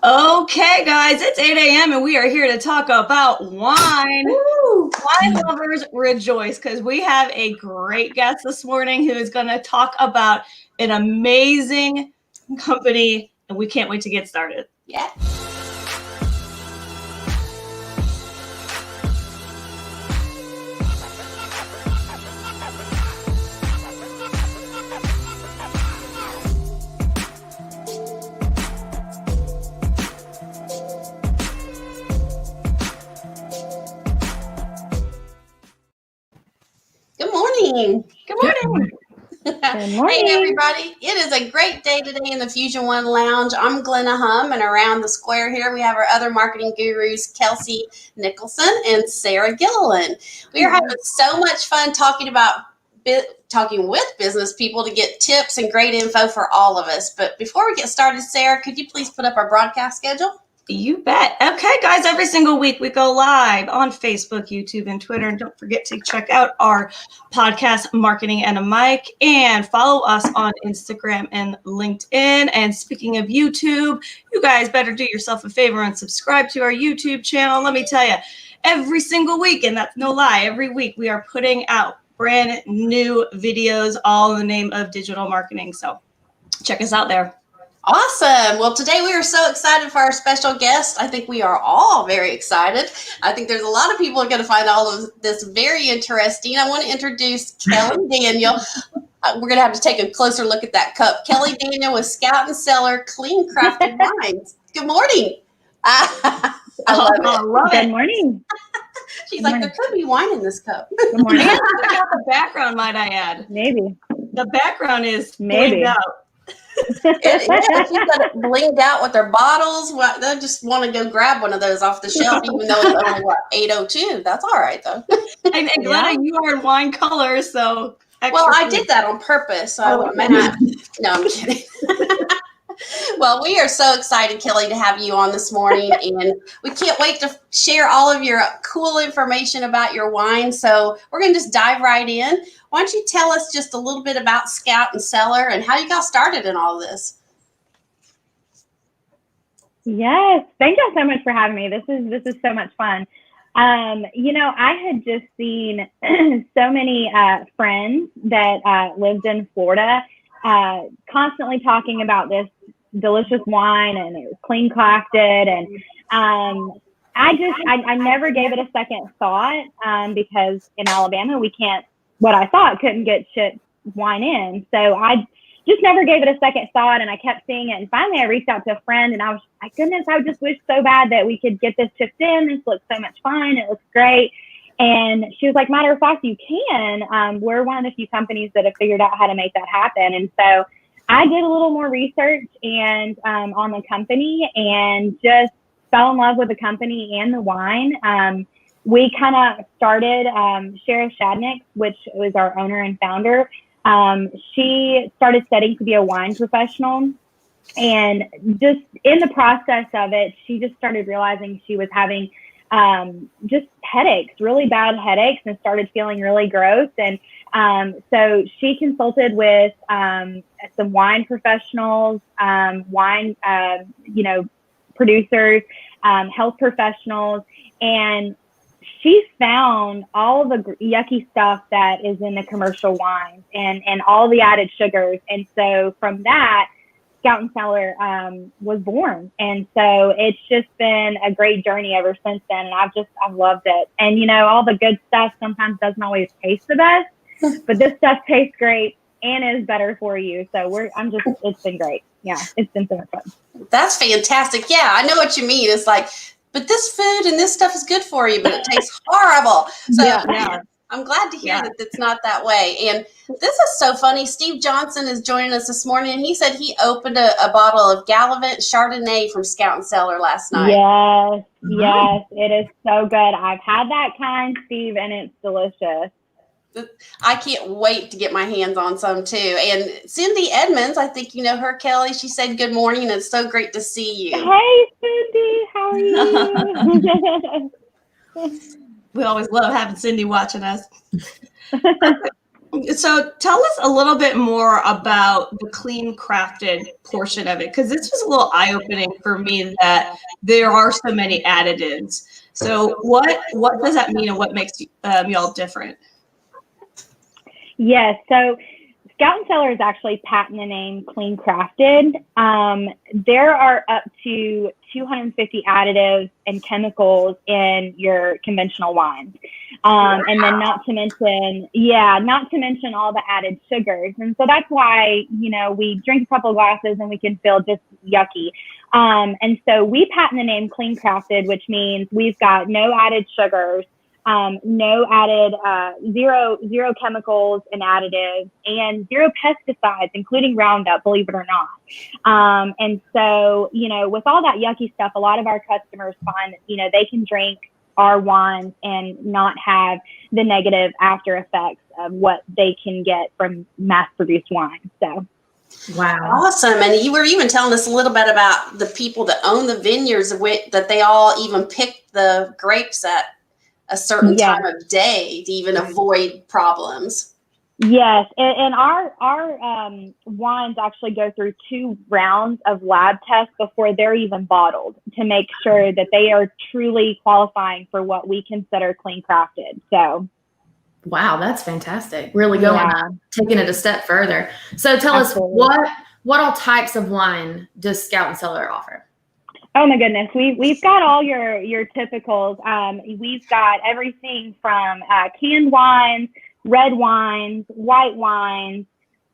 Okay, guys, it's 8 a.m. and we are here to talk about wine. Woo! Wine lovers rejoice because we have a great guest this morning who is going to talk about an amazing company, and we can't wait to get started. Yeah. Good morning. Good morning. Good morning. Hey, everybody. It is a great day today in the Fusion One Lounge. I'm Glenna Hum, and around the square here we have our other marketing gurus, Kelsey Nicholson and Sarah Gilliland. We are having so much fun talking with business people to get tips and great info for all of us. But before we get started, Sarah, could you please put up our broadcast schedule? You bet. Okay, guys, every single week we go live on Facebook, YouTube, and Twitter. And don't forget to check out our podcast, Marketing and a Mic, and follow us on Instagram and LinkedIn. And speaking of YouTube, you guys better do yourself a favor and subscribe to our YouTube channel. Let me tell you, every single week, and that's no lie, every week we are putting out brand new videos, all in the name of digital marketing. So check us out there. Awesome. Well, today we are so excited for our special guest. I think we are all very excited. I think there's a lot of people who are going to find all of this very interesting. I want to introduce Kelly Daniel. We're going to have to take a closer look at that cup. Kelly Daniel with Scout Cellar Clean Crafted Wines. Good morning. I love it. Good morning. She's like, there could be wine in this cup. Good morning. Check out the background, might I add. Maybe. The background is Maybe. blinged out. She's got it blinged out with their bottles. They just want to go grab one of those off the shelf, even though it's only 8:02. That's all right though. And Glenna, you are in wine colors, so. Well, I did that on purpose. So no, I'm kidding. Well, we are so excited, Kelly, to have you on this morning, and we can't wait to share all of your cool information about your wine. So we're going to just dive right in. Why don't you tell us just a little bit about Scout Cellar and how you got started in all this? Yes, thank you so much for having me. This is so much fun. I had just seen so many friends that lived in Florida constantly talking about this delicious wine, and it was clean crafted, and I never gave it a second thought because in Alabama couldn't get shit wine in, so I just never gave it a second thought, and I kept seeing it, and finally I reached out to a friend, and I was, my goodness, I just wish so bad that we could get this chipped in. This looks so much fun. It looks great. And she was like, matter of fact, you can. We're one of the few companies that have figured out how to make that happen. And so I did a little more research and on the company, and just fell in love with the company and the wine. We kind of started, Shara Shadnick, which was our owner and founder. She started studying to be a wine professional. And just in the process of it, she just started realizing she was having just headaches, really bad headaches, and started feeling really gross. And so she consulted with some wine professionals, wine, producers, health professionals, and she found all the yucky stuff that is in the commercial wines and all the added sugars. And so from that, Scout Cellar was born. And so it's just been a great journey ever since then. And I've loved it. And, all the good stuff sometimes doesn't always taste the best, but this stuff tastes great and is better for you. So it's been great. Yeah, it's been so much fun. That's fantastic. Yeah, I know what you mean. It's like, but this food and this stuff is good for you, but it tastes horrible. So yeah. I'm glad to hear that it's not that way. And this is so funny. Steve Johnson is joining us this morning, and he said he opened a bottle of Gallivant Chardonnay from Scout Cellar last night. Yes, it is so good. I've had that kind, Steve, and it's delicious. I can't wait to get my hands on some too. And Cindy Edmonds, I think you know her, Kelly. She said good morning, and it's so great to see you. Hey, Cindy, how are you? We always love having Cindy watching us. So tell us a little bit more about the clean crafted portion of it, because this was a little eye-opening for me that there are so many additives. So what does that mean, and what makes y'all different? Yes. So Scout Cellar is actually patented the name Clean Crafted. There are up to 250 additives and chemicals in your conventional wines. And then not to mention all the added sugars. And so that's why, we drink a couple of glasses and we can feel just yucky. And so we patent the name Clean Crafted, which means we've got no added sugars, no added, zero chemicals and additives, and zero pesticides, including Roundup, believe it or not. And so, with all that yucky stuff, a lot of our customers find that, they can drink our wines and not have the negative after effects of what they can get from mass-produced wine. So. Wow. Awesome. And you were even telling us a little bit about the people that own the vineyards, that they all even pick the grapes at a certain time of day to even avoid problems. Yes, and our wines actually go through 2 rounds of lab tests before they're even bottled to make sure that they are truly qualifying for what we consider clean crafted. So, wow, that's fantastic! Really taking it a step further. So, tell us what all types of wine does Scout Cellar offer? Oh my goodness, we've got all your typicals. We've got everything from canned wines, red wines, white wines,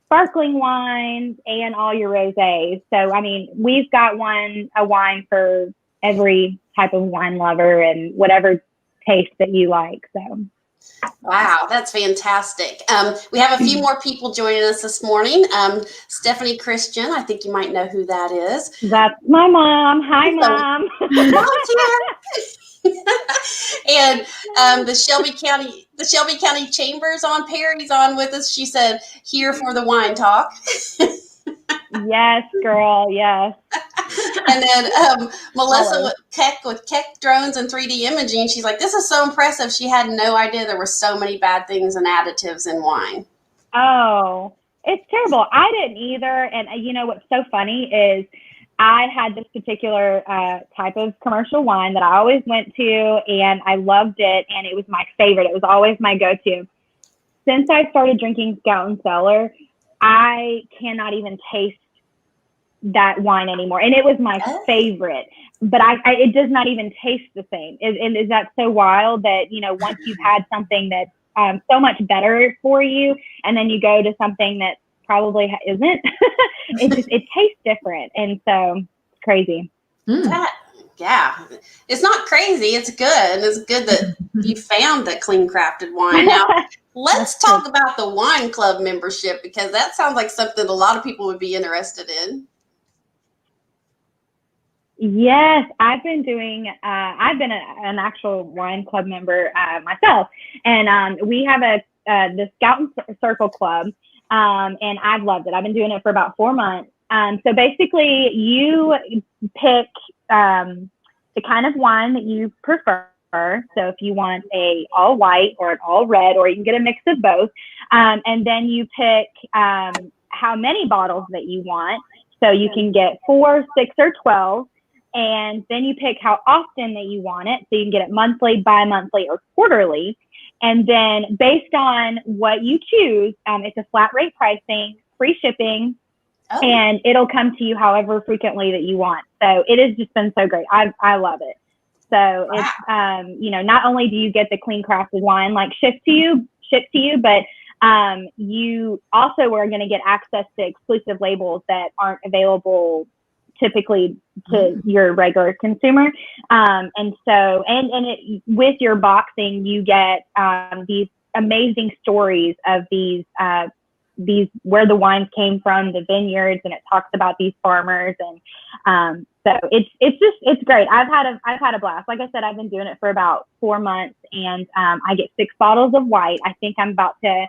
sparkling wines, and all your rosés. So, I mean, we've got a wine for every type of wine lover and whatever taste that you like. So. Wow, that's fantastic. We have a few more people joining us this morning. Stephanie Christian, I think you might know who that is. That's my mom. Hi, Mom. And the Shelby County Chambers on Perry's on with us. She said, "Here for the wine talk." Yes, girl. Yes. And then Melissa with Keck Drones and 3D Imaging, she's like, "This is so impressive. She had no idea there were so many bad things and additives in wine." Oh, it's terrible. I didn't either. And what's so funny is I had this particular type of commercial wine that I always went to, and I loved it, and it was my favorite. It was always my go-to. Since I started drinking Scout Cellar, I cannot even taste that wine anymore, and it was my favorite, but it does not even taste the same. Is that so wild that once you've had something that's so much better for you, and then you go to something that probably isn't, it tastes different, and so it's crazy. It's not crazy, it's good, and it's good that you found that clean crafted wine. Now let's talk about the wine club membership, because that sounds like something a lot of people would be interested in. Yes, I've been an actual wine club member myself, and we have the Scout Circle Club, and I've loved it. I've been doing it for about 4 months. So basically, you pick the kind of wine that you prefer. So if you want a all white or an all red, or you can get a mix of both, and then you pick how many bottles that you want. So you can get 4, 6, or 12. And then you pick how often that you want it. So you can get it monthly, bi-monthly, or quarterly. And then based on what you choose, it's a flat rate pricing, free shipping, and it'll come to you however frequently that you want. So it has just been so great. I love it. So it's, not only do you get the clean crafted wine shipped to you, but you also are going to get access to exclusive labels that aren't available typically to your regular consumer. And so, and with your boxing, you get these amazing stories of these where the wines came from, the vineyards, and it talks about these farmers. And so it's great. I've had a blast. Like I said, I've been doing it for about 4 months, and I get 6 bottles of white. I think I'm about to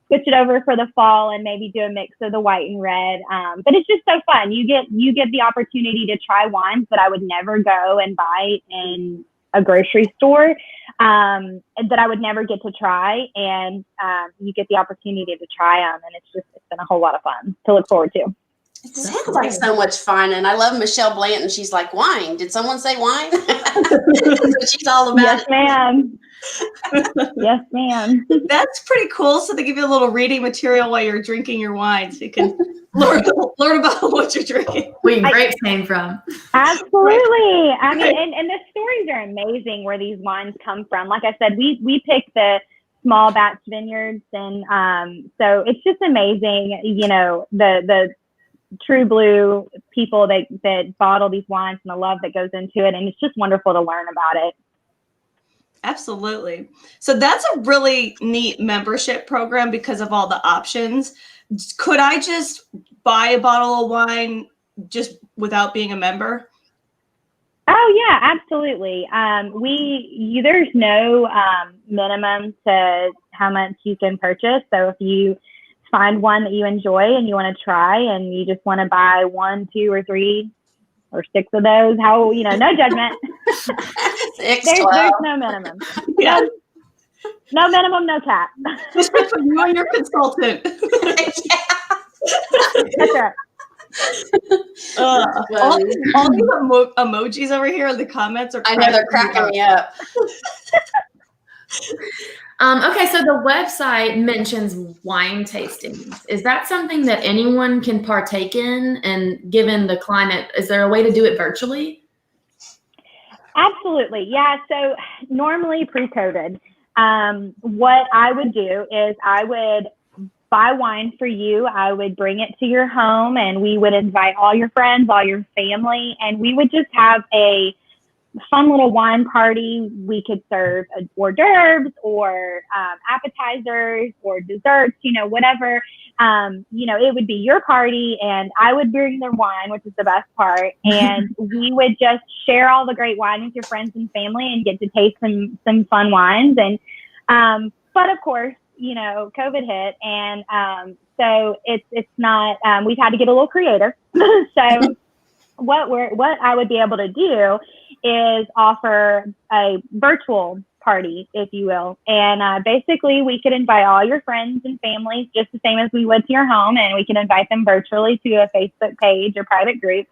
switch it over for the fall and maybe do a mix of the white and red. But it's just so fun. You get the opportunity to try wines that I would never go and buy in a grocery store that I would never get to try. And you get the opportunity to try them. And it's been a whole lot of fun to look forward to. It sounds like so much fun. And I love Michelle Blanton. She's like, wine. Did someone say wine? She's all about yes, it. Ma'am. Yes, ma'am. That's pretty cool. So they give you a little reading material while you're drinking your wine, so you can learn about what you're drinking. Where your grapes came from. Absolutely. I mean, and the stories are amazing where these wines come from. Like I said, we pick the small batch vineyards, and so it's just amazing. You know, the true blue people that bottle these wines and the love that goes into it, and it's just wonderful to learn about it. Absolutely. So that's a really neat membership program because of all the options. Could I just buy a bottle of wine just without being a member? Oh yeah, absolutely. There's no minimum to how much you can purchase. So if you find one that you enjoy and you want to try, and you just want to buy 1, 2, or 3 or 6 of those, no judgment. There's there's no minimum. Yeah. No minimum, no cap. Just for you and your consultant. That's right. All these emojis over here in the comments are. I know, they're cracking me up. Okay, so the website mentions wine tastings. Is that something that anyone can partake in? And given the climate, is there a way to do it virtually? Absolutely. Yeah. So normally pre-COVID, what I would do is I would buy wine for you. I would bring it to your home, and we would invite all your friends, all your family, and we would just have a fun little wine party. We could serve hors d'oeuvres or appetizers or desserts, whatever. It would be your party, and I would bring the wine, which is the best part. And we would just share all the great wine with your friends and family and get to taste some fun wines. And, but of course, COVID hit. And so it's not, we've had to get a little creative. So what I would be able to do is offer a virtual party, if you will. And basically we could invite all your friends and families just the same as we would to your home, and we can invite them virtually to a Facebook page or private group.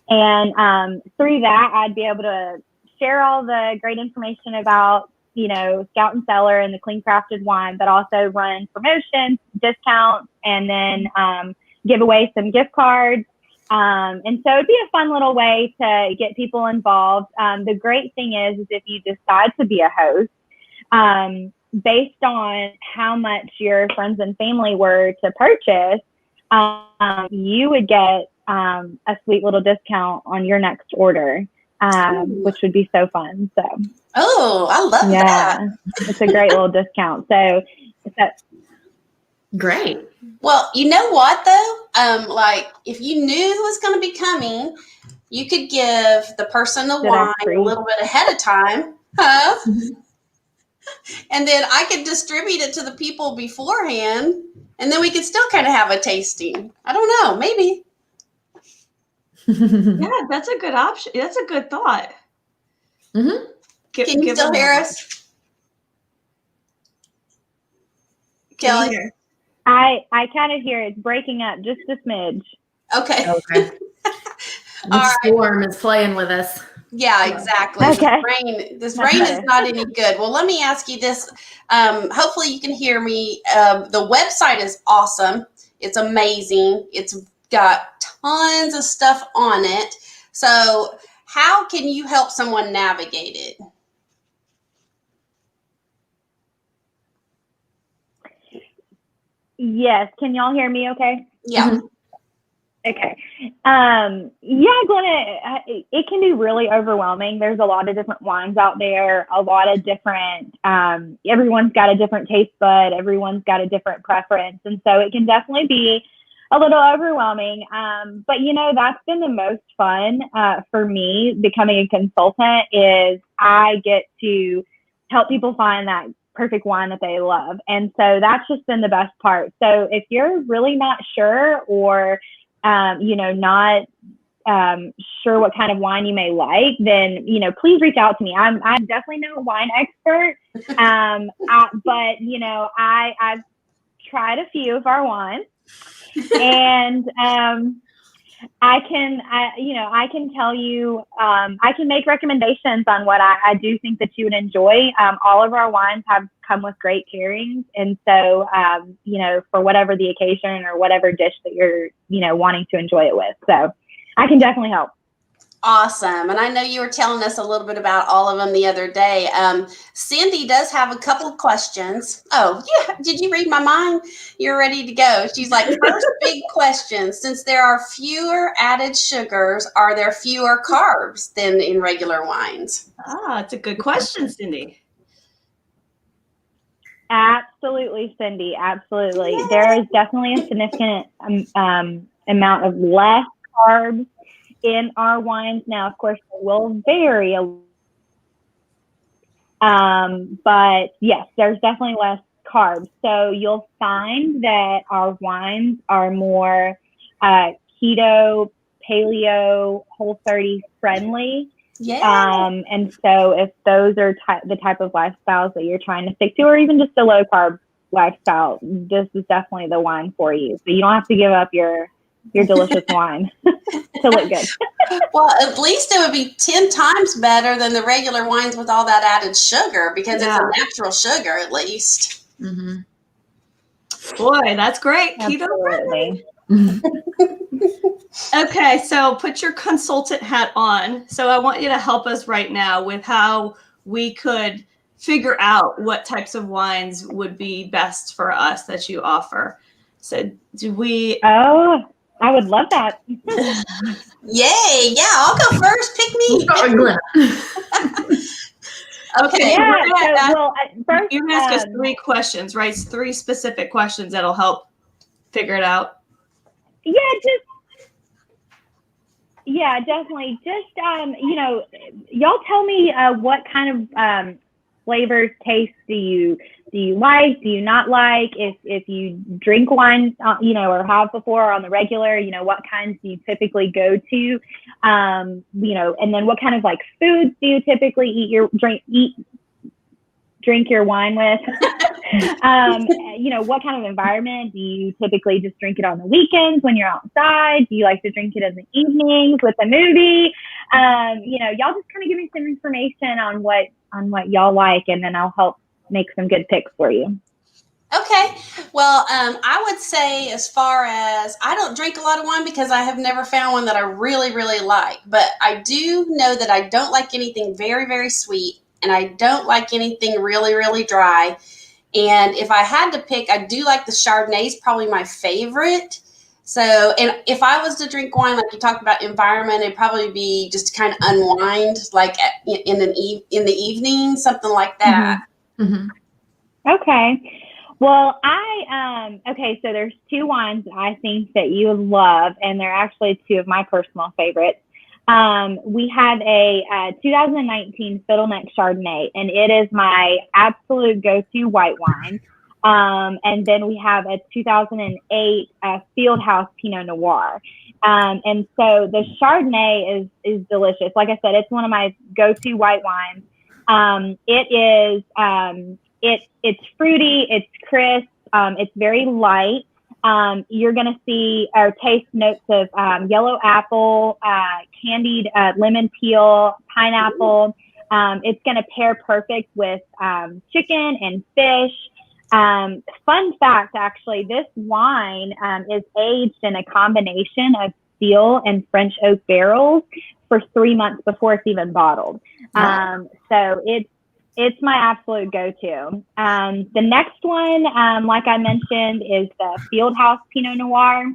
And through that, I'd be able to share all the great information about, Scout Cellar and the clean crafted wine, but also run promotions, discounts, and then give away some gift cards. And so it'd be a fun little way to get people involved. The great thing is if you decide to be a host, based on how much your friends and family were to purchase, you would get a sweet little discount on your next order, which would be so fun. So, oh, I love that. It's a great little discount. So, great. Well, you know what though? Like if you knew who was going to be coming, you could give the person the wine a little bit ahead of time, huh? And then I could distribute it to the people beforehand, and then we could still kind of have a tasting. I don't know, maybe. Yeah, that's a good option. That's a good thought. Mm-hmm. Can you still hear us? Kelly? I kind of hear it's breaking up just a smidge. Okay. The storm is playing with us. Yeah, exactly. Okay. This rain is not any good. Well, let me ask you this. Hopefully you can hear me. The website is awesome. It's amazing. It's got tons of stuff on it. So how can you help someone navigate it? Yes. Can y'all hear me okay? Yeah. Mm-hmm. Okay. Glenna, it can be really overwhelming. There's a lot of different wines out there, a lot of different, everyone's got a different taste bud, everyone's got a different preference. And so it can definitely be a little overwhelming. But that's been the most fun for me becoming a consultant is I get to help people find that perfect wine that they love. And so that's just been the best part. So if you're really not sure or, not sure what kind of wine you may like, then, please reach out to me. I'm definitely no wine expert. But, I've tried a few of our wines, and I can tell you, I can make recommendations on what I do think that you would enjoy. All of our wines have come with great pairings. And so, for whatever the occasion or whatever dish that you're, wanting to enjoy it with. So I can definitely help. Awesome. And I know you were telling us a little bit about all of them the other day. Cindy does have a couple of questions. Oh, yeah. Did you read my mind? You're ready to go. She's like, first big question. Since there are fewer added sugars, are there fewer carbs than in regular wines? It's a good question, Cindy. Absolutely, Cindy. Absolutely. Yay. There is definitely a significant amount of less carbs in our wines. Now, of course, it will vary, but yes, there's definitely less carbs. So you'll find that our wines are more keto, paleo, Whole30 friendly. Yeah. And so if those are the type of lifestyles that you're trying to stick to, or even just a low carb lifestyle, this is definitely the wine for you. So you don't have to give up your delicious wine to look good. Well, at least it would be 10 times better than the regular wines with all that added sugar, because it's a natural sugar at least. Mm-hmm. Boy, that's great. Absolutely. Okay, so put your consultant hat on. So I want you to help us right now with how we could figure out what types of wines would be best for us that you offer. So do we... Oh, I would love that. Yay. Yeah, I'll go first. Pick me. Okay. Yeah, first, you ask us 3 questions, right? 3 specific questions that'll help figure it out. Yeah, definitely. Just, y'all tell me what kind of flavors, taste do you like? Do you not like? If you drink wine, or have before on the regular, what kinds do you typically go to? And then what kind of like foods do you typically drink your wine with? What kind of environment do you typically just drink it on the weekends when you're outside? Do you like to drink it in the evenings with a movie? Y'all just kind of give me some information on what y'all like, and then I'll help make some good picks for you. Okay. Well, I would say, as far as, I don't drink a lot of wine because I have never found one that I really, really like. But I do know that I don't like anything very, very sweet, and I don't like anything really, really dry. And if I had to pick, I do like the Chardonnay, is probably my favorite. So, and if I was to drink wine, like you talked about environment, it'd probably be just to kind of unwind, like in the evening, something like that. Mm-hmm. Okay. Well, okay, so there's 2 wines I think that you would love, and they're actually 2 of my personal favorites. We have a 2019 Fiddleneck Chardonnay, and it is my absolute go-to white wine. And then we have a 2008 Fieldhouse Pinot Noir. And so the Chardonnay is delicious. Like I said, it's one of my go-to white wines. It's fruity, it's crisp, it's very light. You're going to see or taste notes of yellow apple, candied lemon peel, pineapple. It's going to pair perfect with chicken and fish. Fun fact, actually, this wine is aged in a combination of steel and French oak barrels for 3 months before it's even bottled. So it's my absolute go-to. The next one, like I mentioned, is the Fieldhouse Pinot Noir.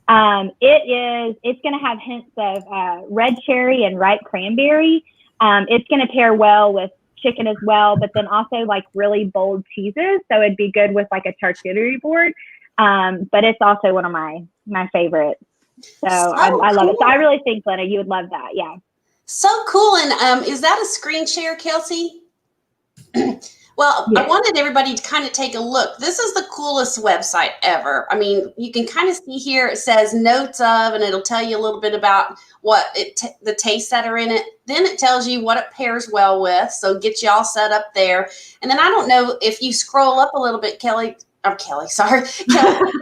It's going to have hints of red cherry and ripe cranberry. It's going to pair well with chicken as well, but then also like really bold cheeses. So it'd be good with like a charcuterie board. But it's also one of my favorites. So I love it. So I really think, Lena, you would love that. Yeah. So cool. And is that a screen share, Kelsey? Well, Well, Yeah. I wanted everybody to kind of take a look. This is the coolest website ever. I mean, you can kind of see here, it says notes of, and it'll tell you a little bit about the tastes that are in it. Then it tells you what it pairs well with. So get you all set up there. And then I don't know if you scroll up a little bit, Kelly, sorry. Kelly,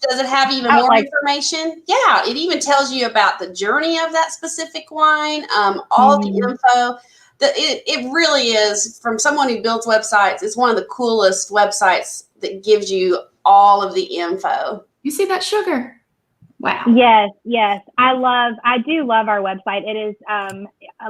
does it have even more information? Yeah, it even tells you about the journey of that specific wine, all the info. It really is, from someone who builds websites, it's one of the coolest websites that gives you all of the info. You see that sugar? Wow. Yes. I do love our website. It is,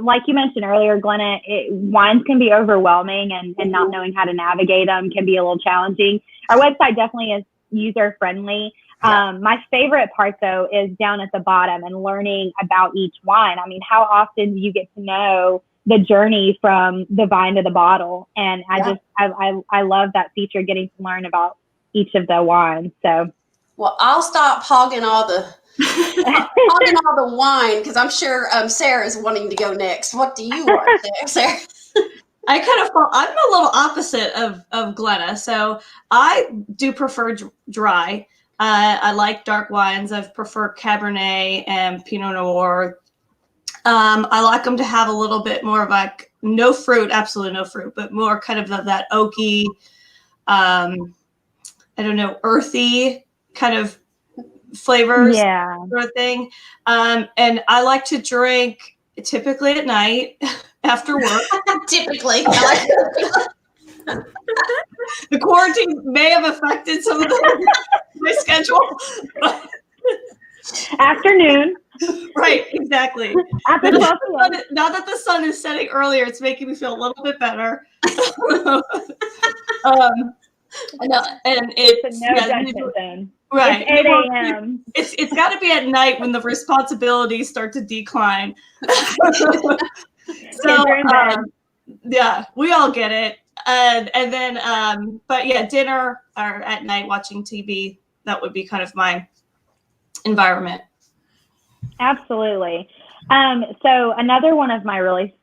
like you mentioned earlier, Glenna, wines can be overwhelming and not knowing how to navigate them can be a little challenging. Our website definitely is user friendly. My favorite part though is down at the bottom and learning about each wine. I mean, how often do you get to know the journey from the vine to the bottle? And I love that feature, getting to learn about each of the wines. So, well, I'll stop hogging all the wine, because I'm sure Sarah is wanting to go next. What do you want there, Sarah? I'm a little opposite of Glenna. So I do prefer dry. I like dark wines. I've preferred Cabernet and Pinot Noir. I like them to have a little bit more of like no fruit, absolutely no fruit, but more kind of that oaky, earthy kind of flavors, sort of thing. And I like to drink typically at night after work. Typically. The quarantine may have affected some of my schedule. But afternoon. Right, exactly. Now that the sun is setting earlier, it's making me feel a little bit better. And it's no judgment then. Right. It's 8 a.m. It's got to be at night when the responsibilities start to decline. So yeah, we all get it. And then but yeah, dinner or at night watching TV, that would be kind of my environment. Absolutely. So another one of my really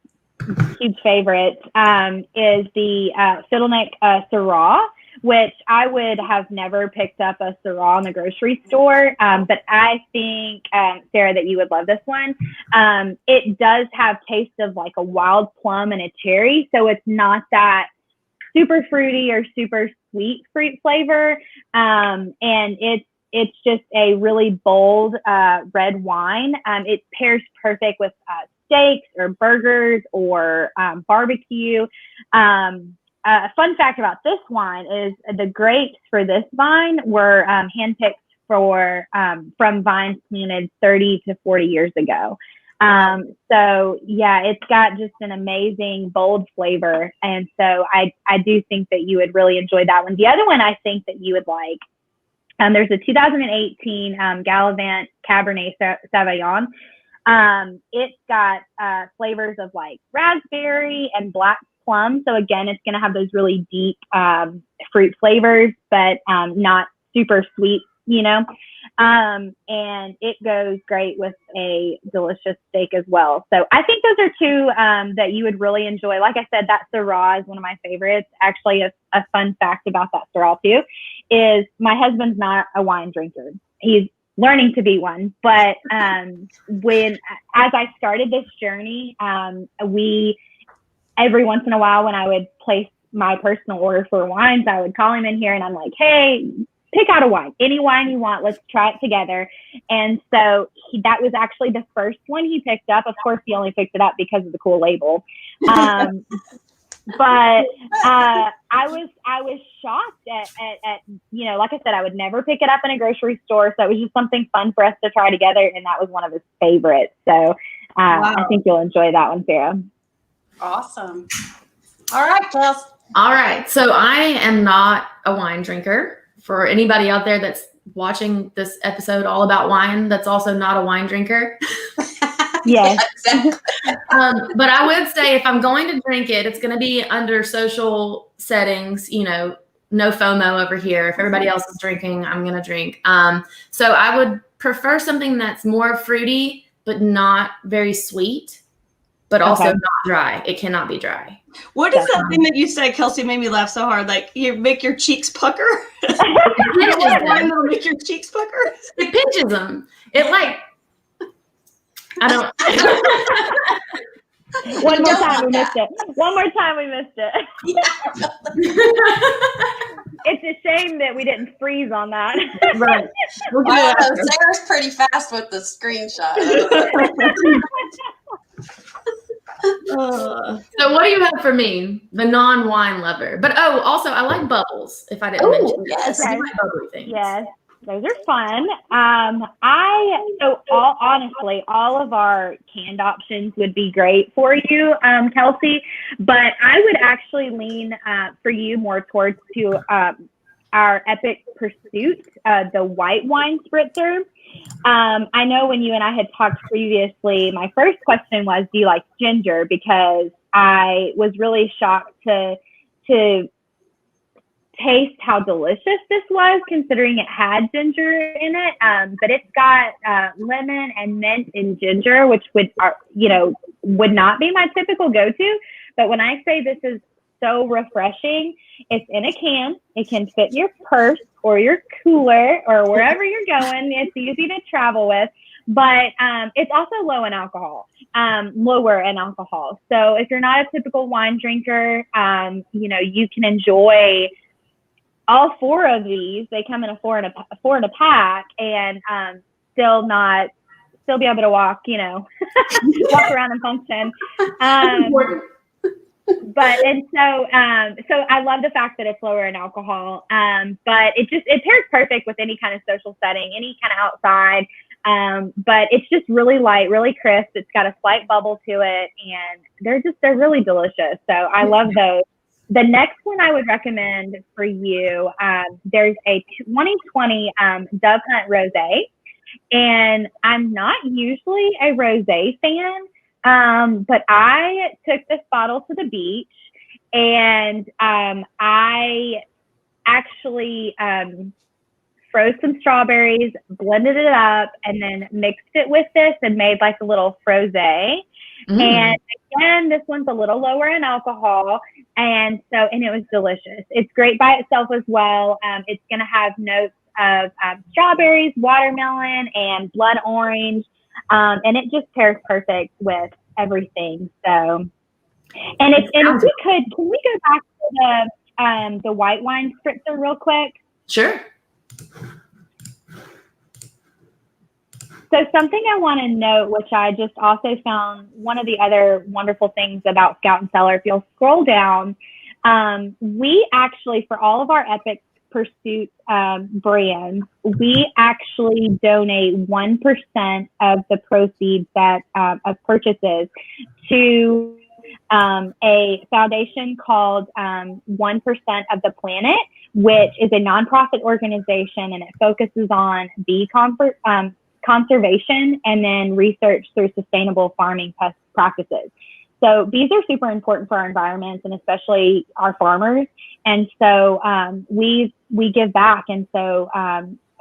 huge favorites is the Fiddleneck Syrah, which I would have never picked up a Syrah in the grocery store. But I think, Sarah, that you would love this one. It does have taste of like a wild plum and a cherry. So it's not that super fruity or super sweet fruit flavor. And it's just a really bold red wine. It pairs perfect with steaks or burgers or barbecue. A fun fact about this wine is the grapes for this vine were handpicked from vines planted 30 to 40 years ago. So yeah, it's got just an amazing bold flavor. And so I do think that you would really enjoy that one. The other one I think that you would like, there's a 2018 Gallivant Cabernet Sauvignon. It's got flavors of like raspberry and black plum. So again, it's going to have those really deep fruit flavors, but not super sweet, and it goes great with a delicious steak as well. So I think those are two that you would really enjoy. Like I said, that Syrah is one of my favorites. Actually, a fun fact about that Syrah too is my husband's not a wine drinker. He's learning to be one. But as I started this journey, every once in a while when I would place my personal order for wines, I would call him in here and I'm like, hey, pick out a wine, any wine you want. Let's try it together. And so that was actually the first one he picked up. Of course, he only picked it up because of the cool label. But I was shocked at like I said, I would never pick it up in a grocery store. So it was just something fun for us to try together. And that was one of his favorites. So wow. I think you'll enjoy that one, Sarah. Awesome. All right, Kels. All right. So I am not a wine drinker. For anybody out there that's watching this episode all about wine, that's also not a wine drinker. Yes. Exactly. But I would say if I'm going to drink it, it's going to be under social settings, no FOMO over here. If everybody else is drinking, I'm going to drink. So I would prefer something that's more fruity, but not very sweet. but also Okay. not dry. It cannot be dry. What is that thing that you said, Kelsey, made me laugh so hard? Like you make your cheeks pucker? Wine will make your cheeks pucker? It pinches them. It like, I don't. One more don't time, want we missed it. One more time, we missed it. It's a shame that we didn't freeze on that. Right. We'll do Wow, it after. Sarah's pretty fast with the screenshot. So what do you have for me? The non-wine lover. But also I like bubbles, if I didn't mention that. Yes. I like bubbly things. Yes, those are fun. Honestly, all of our canned options would be great for you, Kelsey. But I would actually lean for you more towards to our Epic Pursuit, the white wine spritzer. I know when you and I had talked previously, my first question was, do you like ginger? Because I was really shocked to taste how delicious this was, considering it had ginger in it. But it's got lemon and mint and ginger, which would not be my typical go-to. But when I say this is so refreshing, it's in a can. It can fit in your purse or your cooler or wherever you're going. It's easy to travel with, but it's also lower in alcohol. So if you're not a typical wine drinker, you can enjoy all four of these. They come in a four in a pack, and still be able to walk, walk around and function. So I love the fact that it's lower in alcohol, but it pairs perfect with any kind of social setting, any kind of outside. But it's just really light, really crisp. It's got a slight bubble to it, and they're really delicious. So I love those. The next one I would recommend for you, there's a 2020 Dove Hunt Rosé, and I'm not usually a rosé fan. But I took this bottle to the beach, and I actually froze some strawberries, blended it up, and then mixed it with this and made like a little frosé. And again, this one's a little lower in alcohol, and it was delicious. It's great by itself as well. It's going to have notes of strawberries, watermelon, and blood orange. And it just pairs perfect with everything. So, and if we could, can we go back to the white wine spritzer real quick? Sure. So something I want to note, which I just also found one of the other wonderful things about Scout Cellar, if you'll scroll down, we actually, for all of our Epic Pursuit brands, we actually donate 1% of the proceeds of purchases to a foundation called 1% of the Planet, which is a nonprofit organization, and it focuses on bee conservation and then research through sustainable farming practices. So bees are super important for our environments and especially our farmers. And so we give back. And so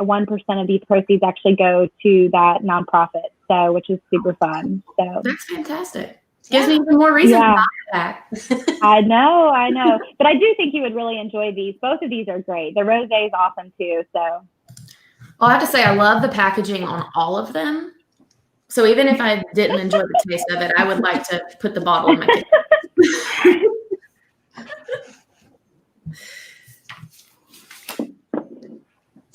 1% of these proceeds actually go to that nonprofit. So, which is super fun. So that's fantastic. Gives me even more reason to buy that. I know. But I do think you would really enjoy these. Both of these are great. The rosé is awesome too. So I'll have to say I love the packaging on all of them. So even if I didn't enjoy the taste of it, I would like to put the bottle in my kitchen.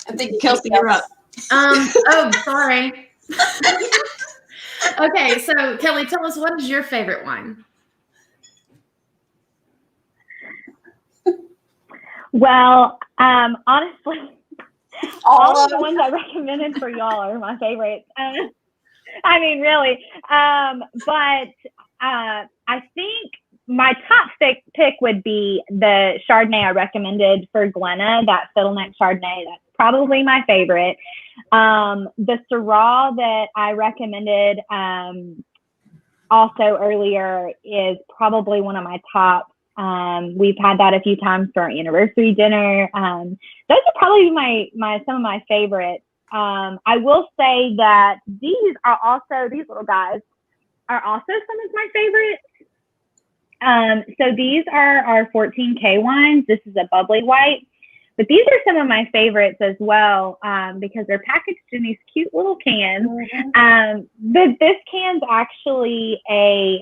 I think Kelsey, you're up. Sorry. Okay, so Kelly, tell us, what is your favorite wine? Well, honestly, all of the ones I recommended for y'all are my favorites. I mean, really. But I think my top pick would be the Chardonnay I recommended for Glenna, that Fiddleneck Chardonnay. That's probably my favorite. The Syrah that I recommended also earlier is probably one of my top. We've had that a few times for our anniversary dinner. Those are probably some of my favorites. I will say that these little guys are also some of my favorites. So these are our 14K wines. This is a bubbly white, but these are some of my favorites as well, because they're packaged in these cute little cans. But this can's actually a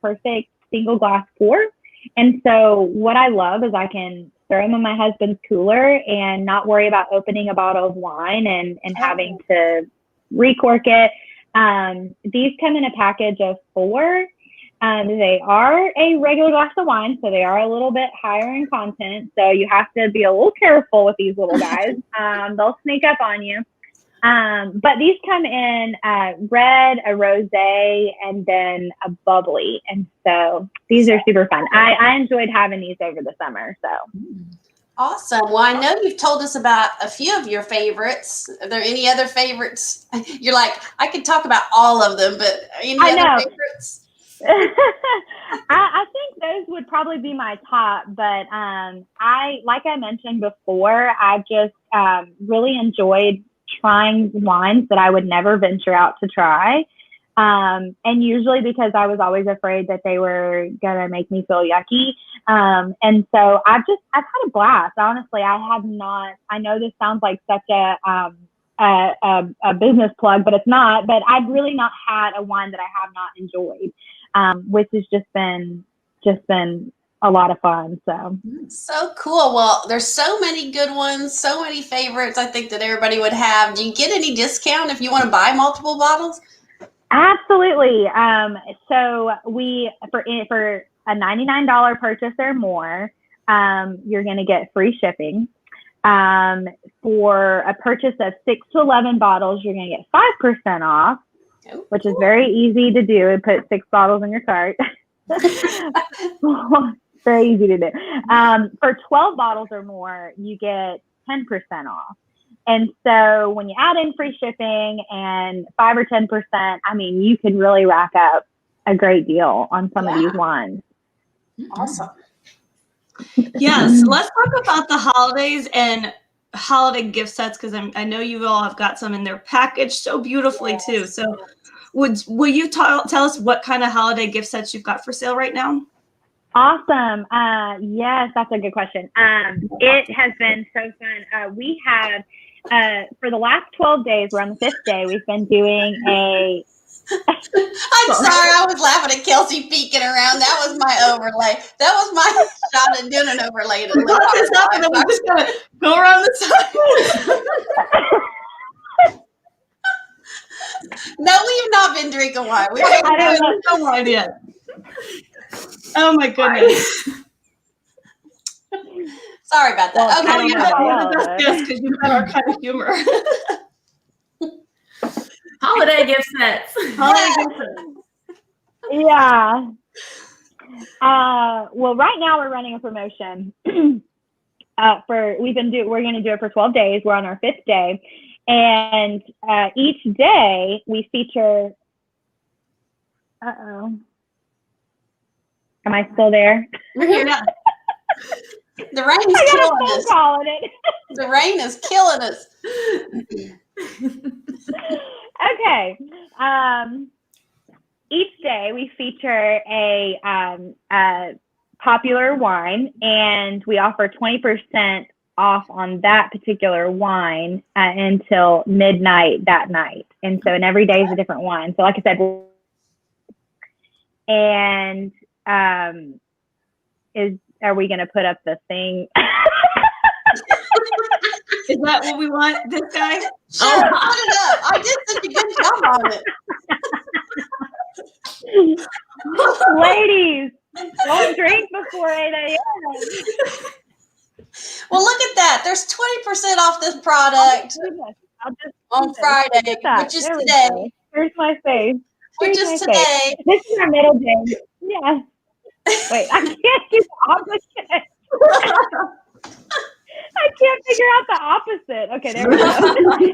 perfect single glass pour. And so what I love is I can throw them in my husband's cooler and not worry about opening a bottle of wine and having to recork it. These come in a package of 4. They are a regular glass of wine, so they are a little bit higher in content. So you have to be a little careful with these little guys. They'll sneak up on you. But these come in red, a rosé, and then a bubbly. And so these are super fun. I enjoyed having these over the summer. So awesome. Well, I know you've told us about a few of your favorites. Are there any other favorites? You're like, I could talk about all of them, but any other favorites? I think those would probably be my top, but like I mentioned before, I just really enjoyed trying wines that I would never venture out to try, and usually because I was always afraid that they were gonna make me feel yucky, and so I've had a blast. Honestly, I know this sounds like such a business plug, but it's not. But I've really not had a wine that I have not enjoyed, which has just been a lot of fun. So cool. Well, there's so many good ones, so many favorites I think that everybody would have. Do you get any discount if you want to buy multiple bottles? Absolutely. So for a $99 purchase or more, you're going to get free shipping. For a purchase of 6 to 11 bottles, you're going to get 5% off, which is very easy to do. Put 6 bottles in your cart. Very easy to do. For 12 bottles or more, you get 10% off. And so when you add in free shipping and 5 or 10%, I mean, you can really rack up a great deal on some of these wines. Awesome. Yes, let's talk about the holidays and holiday gift sets, because I know you all have got some in there packaged so beautifully too. So will you tell us what kind of holiday gift sets you've got for sale right now? Awesome. Yes, that's a good question. It has been so fun. We have, for the last 12 days, we're on the 5th day, we've been doing a... I'm sorry, I was laughing at Kelsey peeking around. That was my overlay. That was my shot at doing an overlay. We're just going to go around the side. No, we have not been drinking wine. We haven't had no wine yet. Oh my goodness. Sorry about that. Okay, you're the best guest because you've got our kind of humor. Holiday gift sets. Yeah. Well, right now we're running a promotion. We're going to do it for 12 days. We're on our 5th day, and each day we feature. Am I still there? Yeah. The rain is killing us. The rain is killing us. Okay. Each day we feature a popular wine, and we offer 20% off on that particular wine until midnight that night. And so, and every day is a different wine. So, like I said, and are we going to put up the thing? Is that what we want, this guy? Sure, put it up. I did such a good job on it. Ladies, don't drink before 8 a.m. Well, look at that. There's 20% off this product on Friday, which is today. Here's my face. Which is today. This is our middle day. Yeah. Wait, I can't do the opposite. I can't figure out the opposite. Okay, there we go.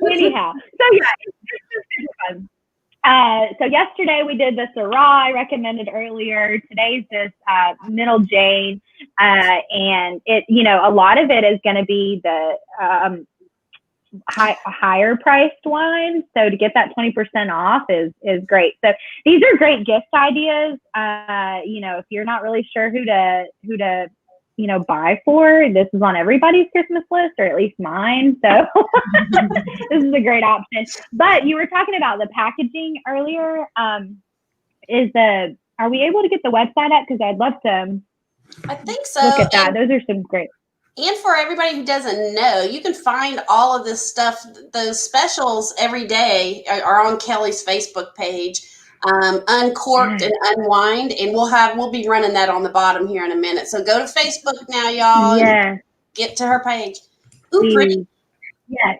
Anyhow, so yeah, it's just super fun. So yesterday we did the Syrah I recommended earlier. Today's this Middle Jane, and it, a lot of it is going to be the higher priced wines. So to get that 20% off is great. So these are great gift ideas. If you're not really sure who to buy for, this is on everybody's Christmas list, or at least mine. So this is a great option. But you were talking about the packaging earlier. Are we able to get the website up? Because I'd love to I think so. look at that. Those are some great. And for everybody who doesn't know, you can find all of this stuff, those specials every day are on Kelly's Facebook page, Uncorked and Unwind, and we'll be running that on the bottom here in a minute. So go to Facebook now, y'all. Yeah. Get to her page. Ooh, pretty. Yes.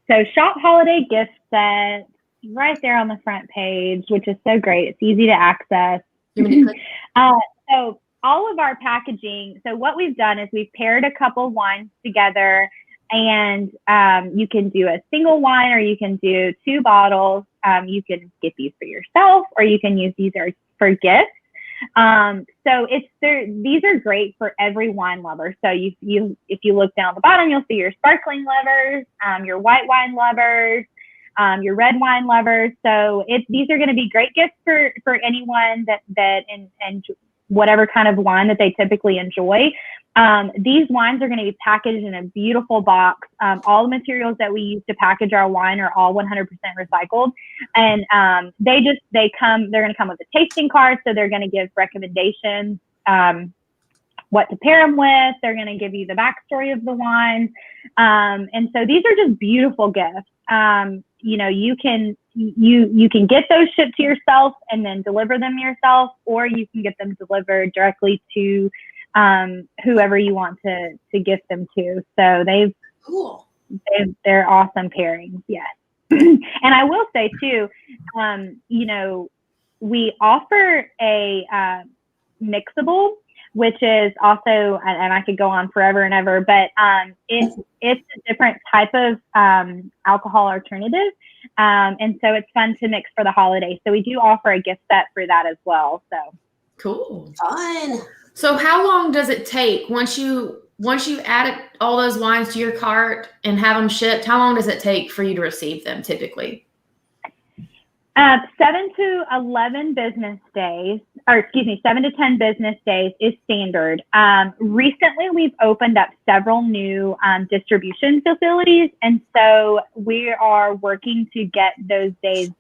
So shop holiday gift set right there on the front page, which is so great. It's easy to access. So all of our packaging, so what we've done is we've paired a couple wines together, and you can do a single wine, or you can do 2 bottles. You can get these for yourself, or you can use these for gifts. So these are great for every wine lover. So if you look down at the bottom, you'll see your sparkling lovers, your white wine lovers, your red wine lovers. So these are going to be great gifts for anyone that and whatever kind of wine that they typically enjoy. These wines are going to be packaged in a beautiful box. All the materials that we use to package our wine are all 100% recycled. And they're going to come with a tasting card. So they're going to give recommendations, what to pair them with. They're going to give you the backstory of the wines. And so these are just beautiful gifts. You can get those shipped to yourself and then deliver them yourself, or you can get them delivered directly to whoever you want to gift them to. So they're awesome pairings. Yes. And I will say too, we offer a mixable, which is also, and I could go on forever and ever, but it's a different type of alcohol alternative. And so it's fun to mix for the holidays. So we do offer a gift set for that as well. So cool. Fun. So how long does it take once you add all those wines to your cart and have them shipped? How long does it take for you to receive them typically? 7 to 11 business days, or excuse me, 7 to 10 business days is standard. Recently, we've opened up several new distribution facilities, and so we are working to get those days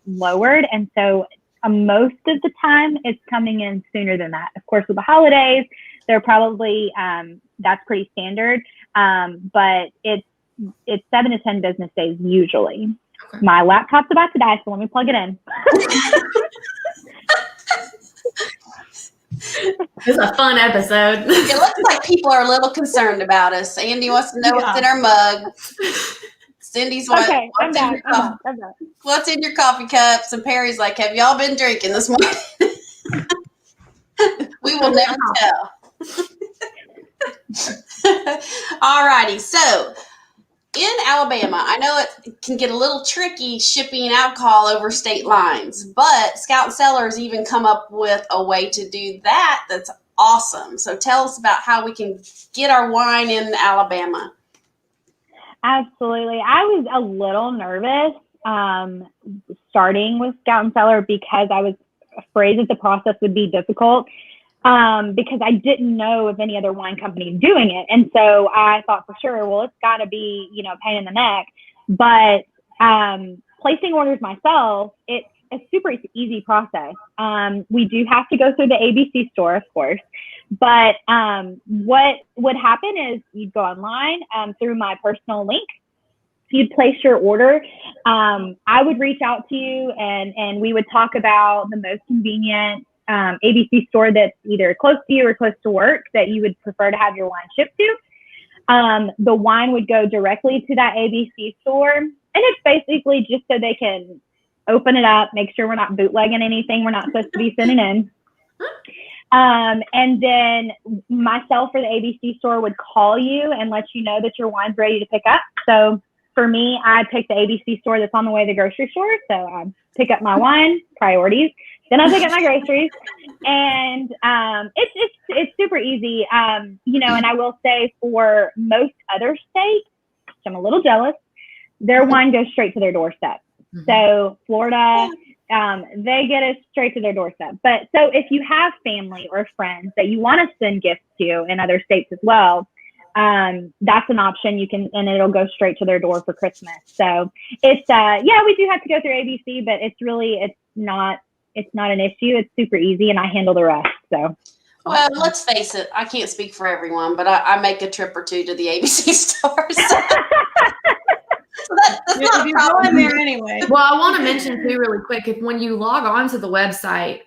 lowered. And so most of the time, it's coming in sooner than that. Of course, with the holidays, they're probably that's pretty standard, but it's 7 to 10 business days usually. Okay. My laptop's about to die, so let me plug it in. This is a fun episode. It looks like people are a little concerned about us. Andy wants to know what's in our mug. Cindy's what's in your coffee cups, and Perry's like, have y'all been drinking this morning? We will never tell. All righty, so in Alabama, I know it can get a little tricky shipping alcohol over state lines, but Scout Cellar has even come up with a way to do that that's awesome. So tell us about how we can get our wine in Alabama. Absolutely. I was a little nervous starting with Scout Cellar because I was afraid that the process would be difficult. Because I didn't know of any other wine companies doing it. And so I thought for sure, well, it's got to be, a pain in the neck. But placing orders myself, it's a super easy process. We do have to go through the ABC store, of course. But what would happen is you'd go online through my personal link. You'd place your order. I would reach out to you and we would talk about the most convenient ABC store that's either close to you or close to work that you would prefer to have your wine shipped to. The wine would go directly to that ABC store, and it's basically just so they can open it up, make sure we're not bootlegging anything we're not supposed to be sending in. And then myself or the ABC store would call you and let you know that your wine's ready to pick up. So for me, I pick the ABC store that's on the way to the grocery store. So I pick up my wine, priorities. Then I pick up my groceries, and it's super easy, and I will say for most other states, which I'm a little jealous, their wine goes straight to their doorstep. So Florida, they get it straight to their doorstep. But so if you have family or friends that you want to send gifts to in other states as well, that's an option. You can, and it'll go straight to their door for Christmas. So it's, we do have to go through ABC, but it's not an issue. It's super easy, and I handle the rest. So. Well, let's face it. I can't speak for everyone, but I make a trip or two to the ABC stores. So that's not a problem there anyway. Well, I want to mention too, really quick, if when you log on to the website,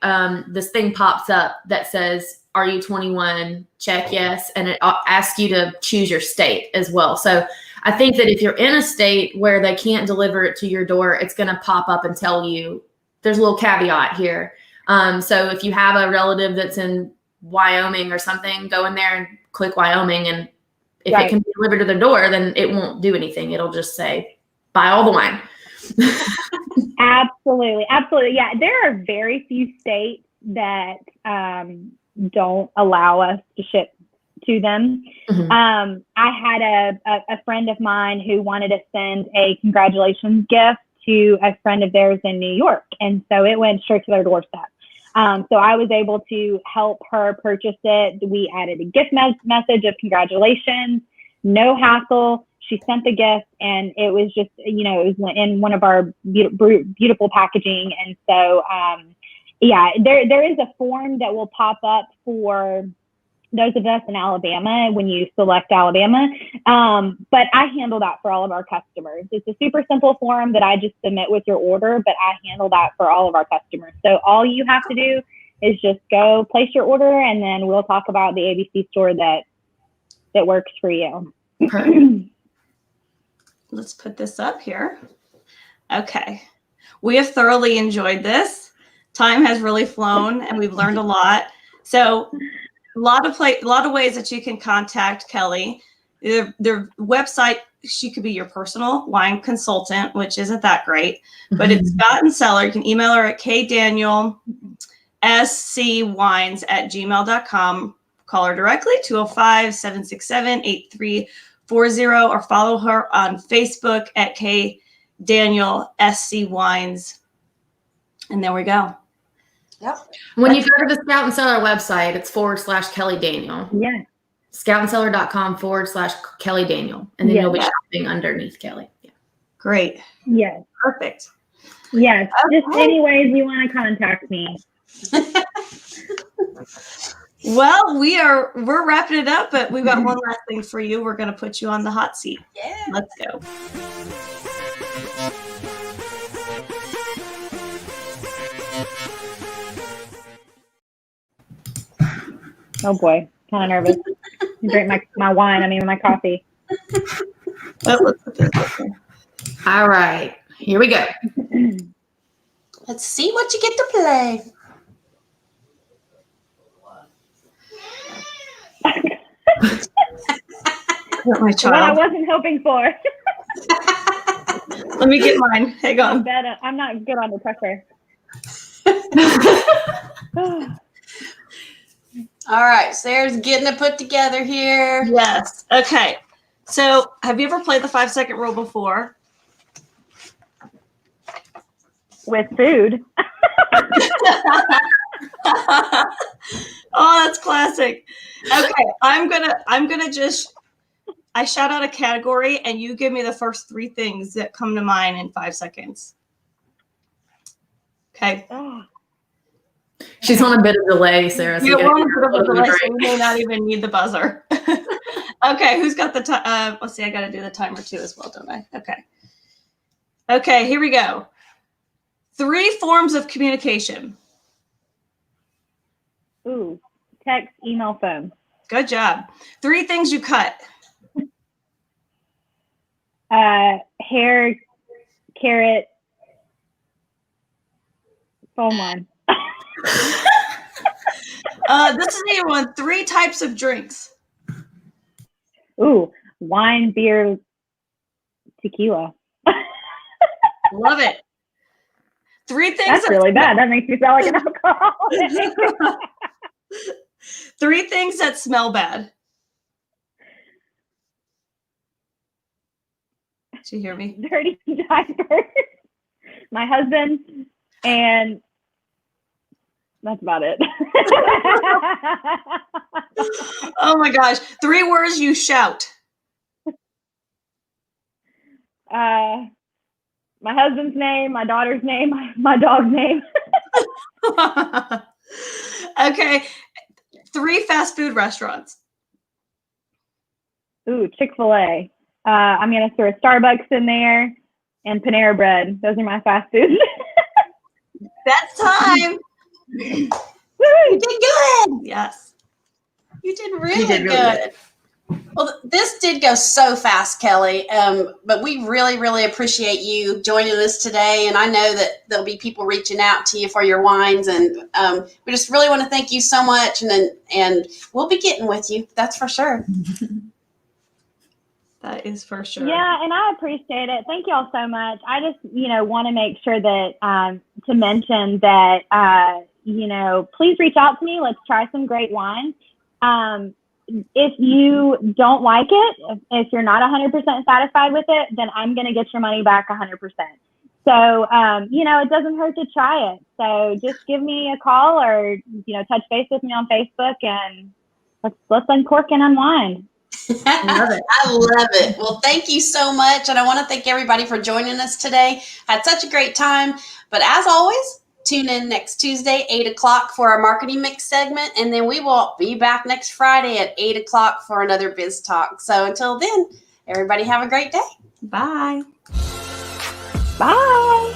this thing pops up that says, "Are you 21?" Check yes, and it asks you to choose your state as well. So I think that if you're in a state where they can't deliver it to your door, it's going to pop up and tell you. There's a little caveat here. So if you have a relative that's in Wyoming or something, go in there and click Wyoming, and if it can be delivered to the door, then it won't do anything. It'll just say, buy all the wine. Absolutely. Yeah. There are very few states that don't allow us to ship to them. I had a friend of mine who wanted to send a congratulations gift to a friend of theirs in New York. And so it went straight to their doorstep. So I was able to help her purchase it. We added a gift message of congratulations, no hassle. She sent the gift, and it was just, it was in one of our beautiful packaging. And so, there is a form that will pop up for those of us in Alabama when you select Alabama. But I handle that for all of our customers. It's a super simple form that I just submit with your order, but I handle that for all of our customers. So all you have to do is just go place your order, and then we'll talk about the ABC store that works for you. Let's put this up here. Okay. We have thoroughly enjoyed this. Time has really flown, and we've learned a lot. So a lot of ways that you can contact Kelly. Their website, she could be your personal wine consultant, which isn't that great, but it's Scout Cellar. You can email her at kdanielscwines@gmail.com. Call her directly, 205-767-8340, or follow her on Facebook at kdanielscwines. And there we go. Yep. When you go to the Scout Cellar website, it's /Kelly Daniel. Yeah. scoutandcellar.com/Kelly Daniel. And then you'll be shopping underneath Kelly. Yeah. Great. Yes. Perfect. Yes. Just any ways you want to contact me. Well, we're wrapping it up, but we've got one last thing for you. We're going to put you on the hot seat. Yeah. Let's go. Oh boy, kind of nervous. Drink my wine. My coffee. Well, let's put this up here. All right. Here we go. Let's see what you get to play. My child. What I wasn't hoping for. Let me get mine. Hang on. I'm not good under pressure. All right, Sarah's getting it put together here. Yes. Okay. So have you ever played the 5-second rule before? With food. Oh, that's classic. Okay. I'm gonna just I shout out a category, and you give me the first 3 things that come to mind in 5 seconds. Okay. Oh. She's on a bit of delay, Sarah. So we may not even need the buzzer. Okay, who's got the time? Let's see, I got to do the timer too as well, don't I? Okay. Okay, here we go. 3 forms of communication. Ooh, text, email, phone. Good job. 3 things you cut. Hair, carrot, phone line. This is a one. 3 types of drinks. Ooh, wine, beer, tequila. Love it. 3 things. That's really bad. That makes me sound like an alcoholic. 3 things that smell bad. Did you hear me? dirty diapers, my husband, and that's about it. Oh my gosh. 3 words you shout. My husband's name, my daughter's name, my dog's name. Okay. 3 fast food restaurants. Ooh, Chick-fil-A. I'm going to throw Starbucks in there and Panera Bread. Those are my fast foods. That's time. You did good. Yes. You did really good. Well, this did go so fast, Kelly, but we really, really appreciate you joining us today. And I know that there'll be people reaching out to you for your wines. And we just really want to thank you so much. And we'll be getting with you. That's for sure. That is for sure. Yeah, and I appreciate it. Thank y'all so much. I just, want to make sure that to mention that, please reach out to me. Let's try some great wines. If you don't like it, if you're not 100% satisfied with it, then I'm going to get your money back 100%. So, it doesn't hurt to try it. So just give me a call or, touch base with me on Facebook and let's uncork and unwind. I love it. Well, thank you so much. And I want to thank everybody for joining us today. Had such a great time. But as always, tune in next Tuesday, 8 o'clock for our marketing mix segment. And then we will be back next Friday at 8 o'clock for another Biz Talk. So until then, everybody have a great day. Bye. Bye.